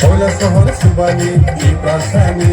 होला सहर सुबानी प्रासानी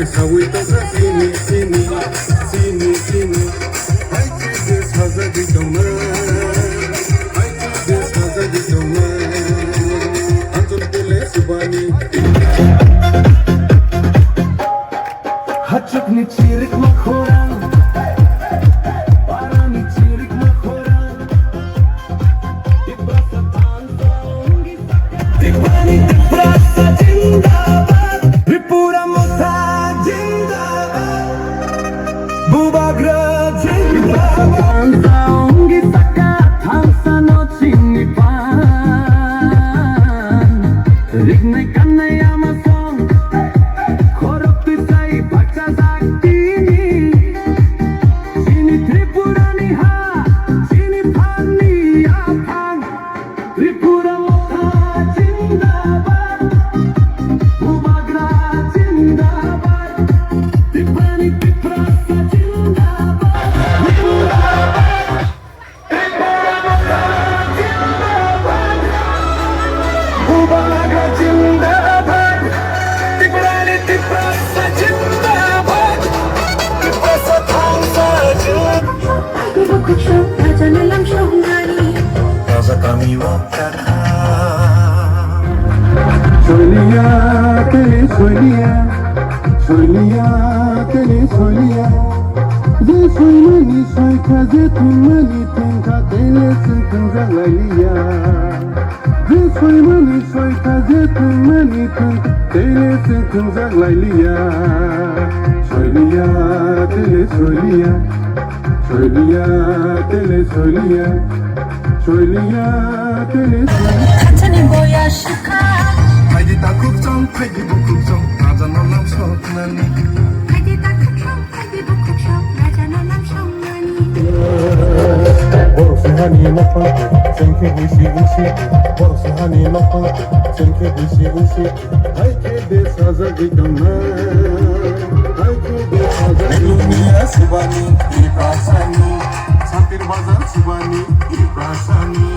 Sawi toka sini sini sini sini Hai this hazadi dona Hai this hazadi dona Anjul kule subani Hachuk ni chirik makhoran Parani chirik makhoran Tibrasa tanza ungi Tibrani tibrasa jindabad Tripura motha Bubagra jindabad Zaungi saka thalsa no chini pan Rignai kannai ama song Khorok pisai bhacha zaktini Chini Tripurani ha Chini phani aphang Tripura motha jindabad Bubagra jindabad Tiprani tiprasa Bubagra jindabad Tiprani tiprasa jindabad Tiprasa thangsa jindabad Aku bukuchok raja nalam shongani Raja kami wakata Sonia kele sonia Sonia kele sonia Je soy mani soy kaze tu mani tenka tele sentenza lalia Je soy mani soy kaze tu mani tenka tele sentenza lalia Sonia tele sonia Sonia tele sonia Sonia tele sonia Katani boya shaka Haydi takuk jong haydi bukuk jong raja nalam soknani Haydi takuk haydi bukuk raja nalam shongani Borosihani nopante senke bushi bushi Borosihani nopante senke bushi bushi Hayke de sazadi dona Hayke de sazadi Dunia subani iprasani Satir bazar subani iprasani